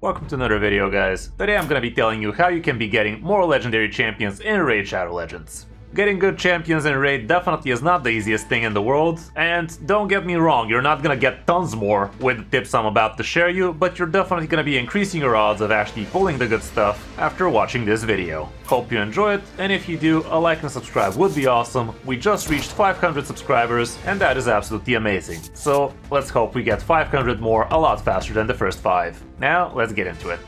Welcome to another video, guys. Today I'm gonna be telling you how you can be getting more legendary champions in Raid Shadow Legends. Getting good champions in Raid definitely is not the easiest thing in the world, and don't get me wrong, you're not gonna get tons more with the tips I'm about to share you, but you're definitely gonna be increasing your odds of actually pulling the good stuff after watching this video. Hope you enjoy it, and if you do, a like and subscribe would be awesome. We just reached 500 subscribers, and that is absolutely amazing. So let's hope we get 500 more a lot faster than the first 5. Now, let's get into it.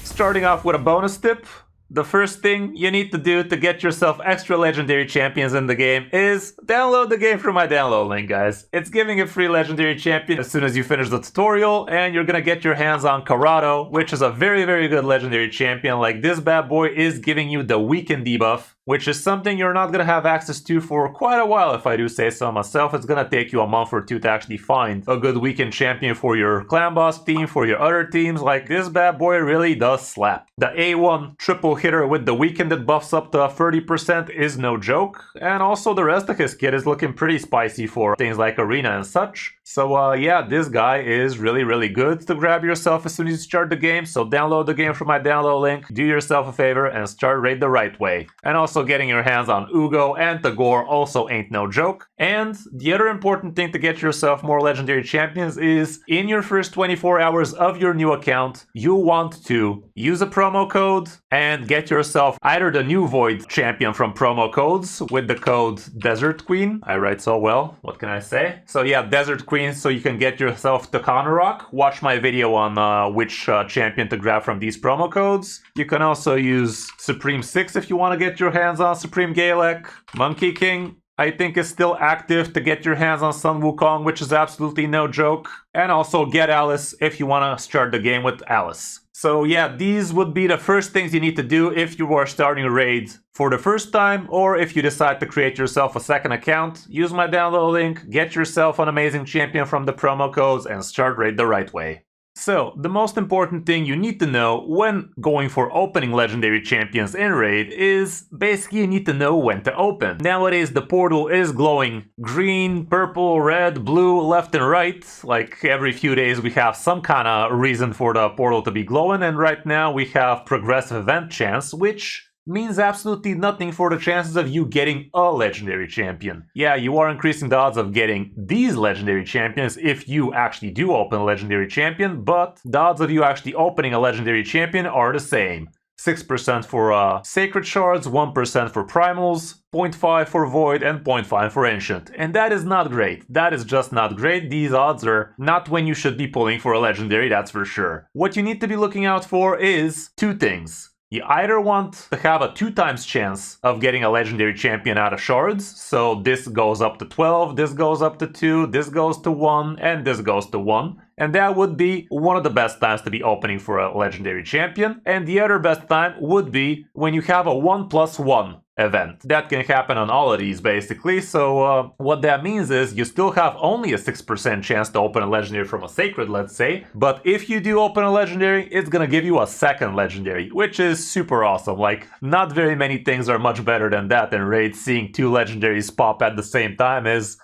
Starting off with a bonus tip. The first thing you need to do to get yourself extra legendary champions in the game is download the game from my download link, guys. It's giving a free legendary champion as soon as you finish the tutorial, and you're gonna get your hands on Corrado, which is a very good legendary champion. Like, this bad boy is giving you the weaken debuff, which is something you're not gonna have access to for quite a while, if I do say so myself. It's gonna take you a month or two to actually find a good weekend champion for your clan boss team, for your other teams. Like, this bad boy really does slap. The A1 triple hitter with the weekend that buffs up to 30% is no joke, and also the rest of his kit is looking pretty spicy for things like arena and such. So yeah, this guy is really good to grab yourself as soon as you start the game. So download the game from my download link, do yourself a favor, and start Raid the right way. And also getting your hands on Ugo and Tagore also ain't no joke. And the other important thing to get yourself more legendary champions is, in your first 24 hours of your new account, you want to use a promo code and get yourself either the new Void champion from promo codes with the code Desert Queen. I write so well, what can I say? So yeah, Desert Queen, so you can get yourself the Rock. Watch my video on which champion to grab from these promo codes. You can also use Supreme 6 if you want to get your hands on Supreme Galek. Monkey King, I think, is still active to get your hands on Sun Wukong, which is absolutely no joke. And also get Alice if you want to start the game with Alice. So yeah, these would be the first things you need to do if you are starting a raid for the first time, or if you decide to create yourself a second account. Use my download link, get yourself an amazing champion from the promo codes, and start Raid the right way. So, the most important thing you need to know when going for opening legendary champions in Raid is basically you need to know when to open. Nowadays the portal is glowing green, purple, red, blue, left and right. Like, every few days we have some kind of reason for the portal to be glowing, and right now we have progressive event chance, which means absolutely nothing for the chances of you getting a legendary champion. Yeah, you are increasing the odds of getting these legendary champions if you actually do open a legendary champion, but the odds of you actually opening a legendary champion are the same. 6% for Sacred Shards, 1% for Primals, 0.5 for Void, and 0.5 for Ancient. And that is not great. That is just not great. These odds are not when you should be pulling for a legendary, that's for sure. What you need to be looking out for is two things. You either want to have a 2x chance of getting a legendary champion out of shards, so this goes up to 12, this goes up to 2, this goes to 1, and this goes to 1. And that would be one of the best times to be opening for a legendary champion. And the other best time would be when you have a 1+1 event. That can happen on all of these basically, so what that means is you still have only a 6% chance to open a legendary from a sacred, let's say, but if you do open a legendary, it's gonna give you a second legendary, which is super awesome. Like, not very many things are much better than that, and Raid seeing 2 legendaries pop at the same time is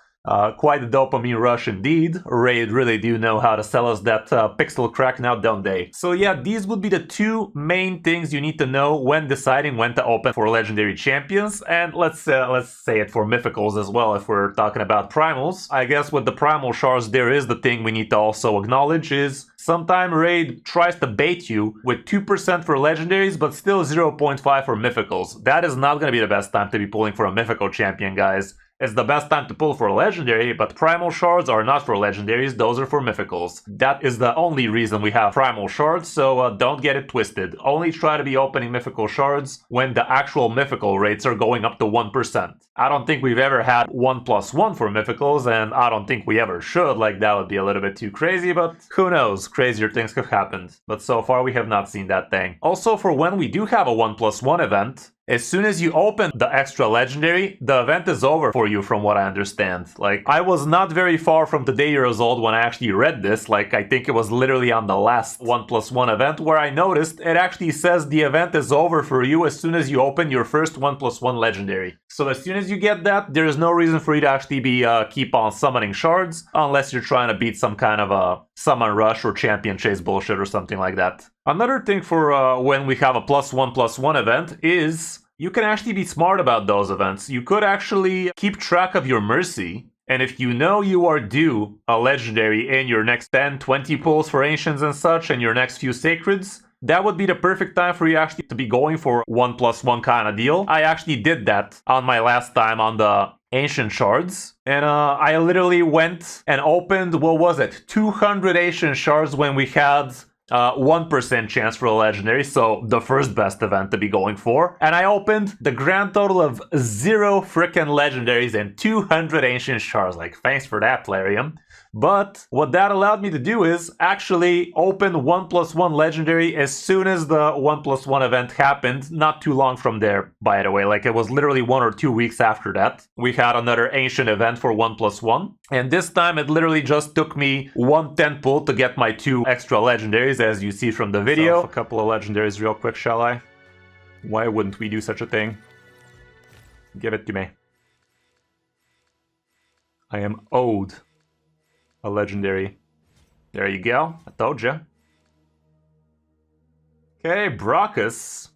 quite a dopamine rush indeed. Raid really do know how to sell us that pixel crack now, don't they? So yeah, these would be the 2 main things you need to know when deciding when to open for legendary champions. And let's say it for mythicals as well if we're talking about primals. I guess with the primal shards, there is the thing we need to also acknowledge is sometime Raid tries to bait you with 2% for legendaries, but still 0.5 for mythicals. That is not going to be the best time to be pulling for a mythical champion, guys. It's the best time to pull for a legendary, but primal shards are not for legendaries, those are for mythicals. That is the only reason we have primal shards, so don't get it twisted. Only try to be opening mythical shards when the actual mythical rates are going up to 1%. I don't think we've ever had 1+1 for mythicals, and I don't think we ever should. Like, that would be a little bit too crazy, but who knows, crazier things have happened. But so far we have not seen that thing. Also, for when we do have a 1+1 event, As soon as you open the extra legendary, the event is over for you from what I understand. Like, I was not very far from today years old when I actually read this. Like, I think it was literally on the last 1+1 event where I noticed it actually says the event is over for you as soon as you open your first 1+1 legendary. So as soon as you get that, there's no reason for you to actually be keep on summoning shards unless you're trying to beat some kind of a summon rush or champion chase bullshit or something like that. Another thing for when we have a +1+1 event is you can actually be smart about those events. You could actually keep track of your mercy, and if you know you are due a legendary in your next 10, 20 pulls for ancients and such, and your next few sacreds, that would be the perfect time for you actually to be going for 1+1 kind of deal. I actually did that on my last time on the ancient shards, and I literally went and opened, what was it, 200 ancient shards when we had 1% chance for a legendary, so the first best event to be going for. And I opened the grand total of 0 freaking legendaries and 200 ancient shards. Like, thanks for that, Plarium. But what that allowed me to do is actually open 1+1 legendary as soon as the 1+1 event happened. Not too long from there, by the way. Like, it was literally 1 or 2 weeks after that. We had another ancient event for 1+1. And this time it literally just took me 1 10 pull to get my 2 extra legendaries, as you see from the video. So a couple of legendaries real quick, shall I? Why wouldn't we do such a thing? Give it to me. I am owed a legendary. There you go. I told you. Okay, Brockus.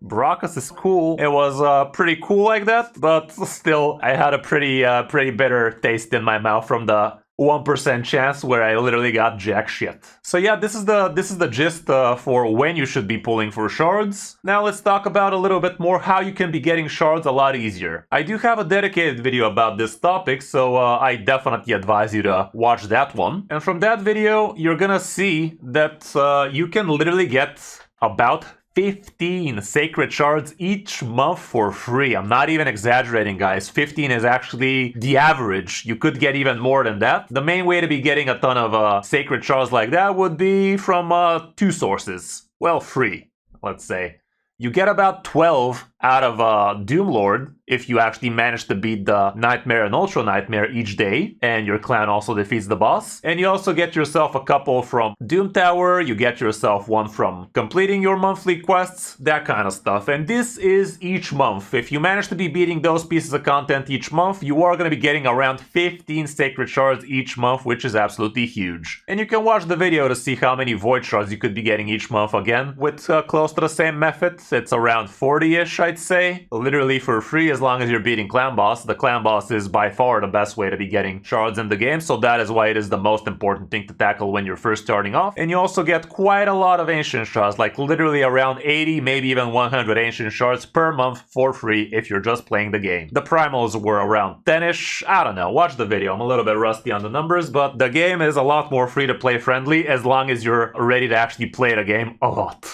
Brockus is cool. It was pretty cool like that, but still, I had a pretty bitter taste in my mouth from the 1% chance where I literally got jack shit. So yeah, this is the gist for when you should be pulling for shards. Now let's talk about a little bit more how you can be getting shards a lot easier. I do have a dedicated video about this topic, so I definitely advise you to watch that one. And from that video, you're gonna see that you can literally get about 15 sacred shards each month for free. I'm not even exaggerating, guys. 15 is actually the average. You could get even more than that. The main way to be getting a ton of sacred shards like that would be from 2 sources. Well, 3, let's say. You get about 12 out of Doomlord if you actually manage to beat the Nightmare and Ultra Nightmare each day, and your clan also defeats the boss. And you also get yourself a couple from Doom Tower, you get yourself 1 from completing your monthly quests, that kind of stuff. And this is each month. If you manage to be beating those pieces of content each month, you are going to be getting around 15 sacred shards each month, which is absolutely huge. And you can watch the video to see how many void shards you could be getting each month again, with close to the same method. It's around 40-ish, I'd say, literally for free as long as you're beating clan boss. The clan boss is by far the best way to be getting shards in the game, so that is why it is the most important thing to tackle when you're first starting off. And you also get quite a lot of ancient shards, like literally around 80, maybe even 100 ancient shards per month for free if you're just playing the game. The primals were around 10-ish, I don't know, watch the video, I'm a little bit rusty on the numbers, but the game is a lot more free to play friendly as long as you're ready to actually play the game a lot.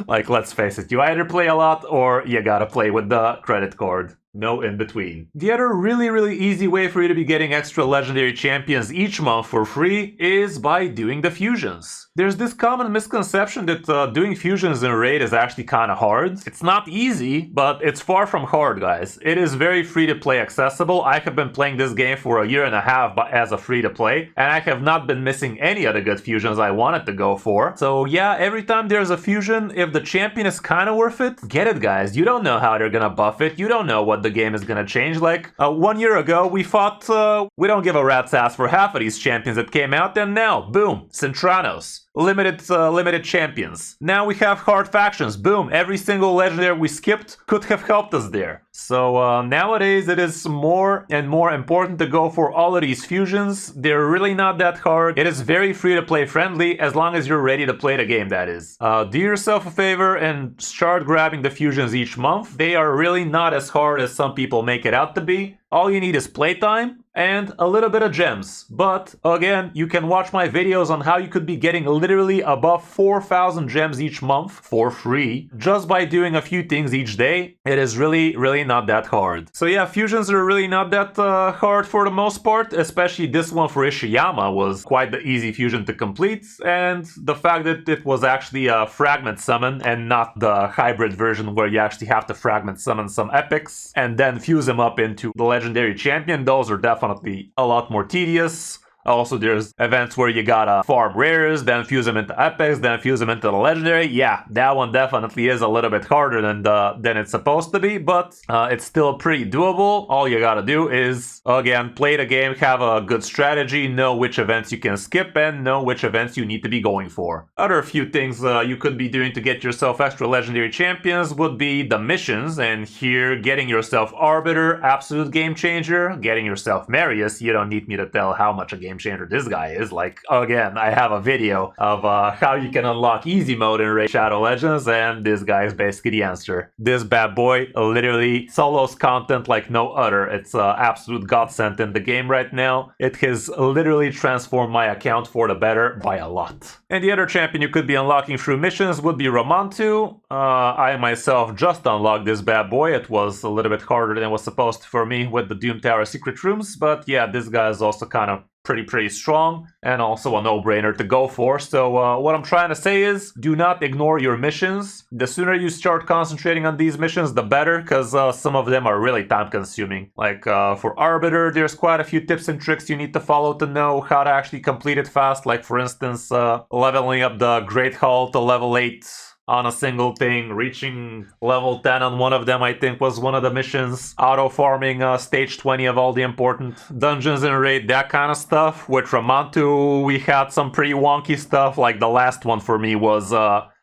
Like, let's face it, you either play a lot or you gotta play with the credit card. No in between. The other really easy way for you to be getting extra legendary champions each month for free is by doing the fusions. There's this common misconception that doing fusions in Raid is actually kind of hard. It's not easy, but it's far from hard, guys. It is very free to play accessible. I have been playing this game for a year and a half as a free to play, and I have not been missing any of the good fusions I wanted to go for. So yeah, every time there's a fusion, if the champion is kind of worth it, get it, guys. You don't know how they're gonna buff it. You don't know what the game is gonna change. Like 1 year ago, we fought, we don't give a rat's ass for half of these champions that came out, and now, boom, Centranos. Limited champions. Now we have hard factions. Boom, every single legendary we skipped could have helped us there. So nowadays it is more and more important to go for all of these fusions. They're really not that hard. It is very free to play friendly as long as you're ready to play the game, that is. Do yourself a favor and start grabbing the fusions each month. They are really not as hard as some people make it out to be. All you need is playtime and a little bit of gems. But again, you can watch my videos on how you could be getting literally above 4,000 gems each month for free just by doing a few things each day. It is really not that hard. So yeah, fusions are really not that hard for the most part, especially this one for Ishiyama was quite the easy fusion to complete, and the fact that it was actually a fragment summon and not the hybrid version where you actually have to fragment summon some epics and then fuse them up into the legendary champion, those are definitely a lot more tedious. Also, there's events where you gotta farm rares, then fuse them into epics, then fuse them into the legendary. Yeah, that one definitely is a little bit harder than it's supposed to be, but it's still pretty doable. All you gotta do is, again, play the game, have a good strategy, know which events you can skip, and know which events you need to be going for. Other few things you could be doing to get yourself extra legendary champions would be the missions, and here, getting yourself Arbiter, absolute game changer. Getting yourself Marius, you don't need me to tell how much a game changer this guy is. Like, again, I have a video of how you can unlock easy mode in Raid Shadow Legends, and this guy is basically the answer. This bad boy literally solos content like no other. It's absolute godsend in the game right now. It has literally transformed my account for the better by a lot. And the other champion you could be unlocking through missions would be Romantu. I myself just unlocked this bad boy. It was a little bit harder than it was supposed to for me with the Doom Tower secret rooms, but yeah, this guy is also kind of pretty strong and also a no-brainer to go for. So what I'm trying to say is, do not ignore your missions. The sooner you start concentrating on these missions, the better, because some of them are really time-consuming. Like for Arbiter, there's quite a few tips and tricks you need to follow to know how to actually complete it fast. Like for instance, leveling up the Great Hall to level 8 on a single thing, reaching level 10 on one of them, I think was one of the missions, auto-farming stage 20 of all the important dungeons in Raid, that kind of stuff. With Ramantu, we had some pretty wonky stuff, like the last one for me was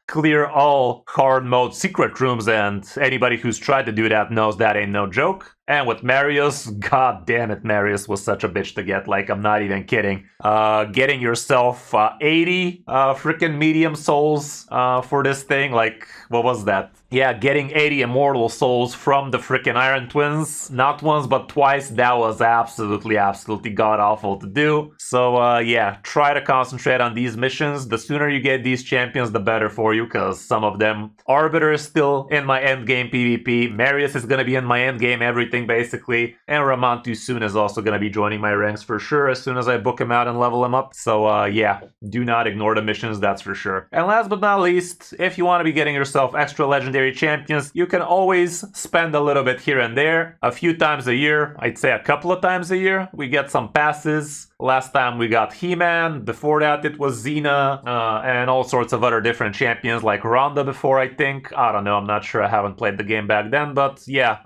clear all hard mode secret rooms, and anybody who's tried to do that knows that ain't no joke. And with Marius, god damn it, Marius was such a bitch to get, like, I'm not even kidding. Getting yourself 80 freaking medium souls for this thing, like, what was that? Yeah, getting 80 immortal souls from the freaking Iron Twins, not once but twice, that was absolutely god-awful to do. So yeah, try to concentrate on these missions. The sooner you get these champions, the better for you, because some of them... Arbiter is still in my endgame PvP, Marius is gonna be in my endgame everything basically, and Ramantu soon is also gonna be joining my ranks for sure as soon as I book him out and level him up. So yeah, do not ignore the missions, that's for sure. And last but not least, if you want to be getting yourself extra legendary champions, you can always spend a little bit here and there. A few times a year, I'd say a couple of times a year, we get some passes. Last time we got He-Man, before that it was Xena, and all sorts of other different champions like Ronda before, I think. I don't know, I'm not sure, I haven't played the game back then, but yeah,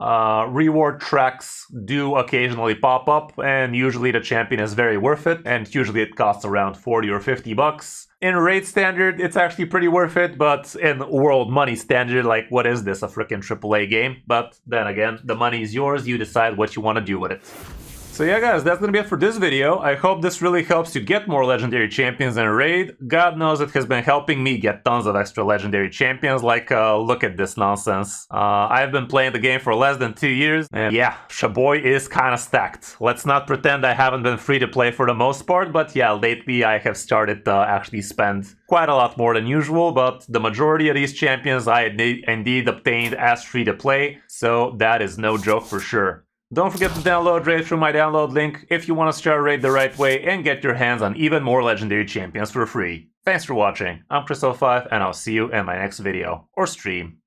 reward tracks do occasionally pop up, and usually the champion is very worth it, and usually it costs around 40 or 50 bucks. In Raid Standard, it's actually pretty worth it, but in World Money Standard, like, what is this, a freaking AAA game? But then again, the money is yours, you decide what you want to do with it. So yeah guys, that's gonna be it for this video. I hope this really helps you get more legendary champions in Raid. God knows it has been helping me get tons of extra legendary champions, like look at this nonsense. I've been playing the game for less than 2 years, and yeah, Shaboy is kinda stacked. Let's not pretend I haven't been free to play for the most part, but yeah, lately I have started to actually spend quite a lot more than usual, but the majority of these champions I indeed obtained as free to play, so that is no joke for sure. Don't forget to download Raid through my download link if you want to start Raid the right way and get your hands on even more legendary champions for free. Thanks for watching, I'm Chris05, and I'll see you in my next video, or stream.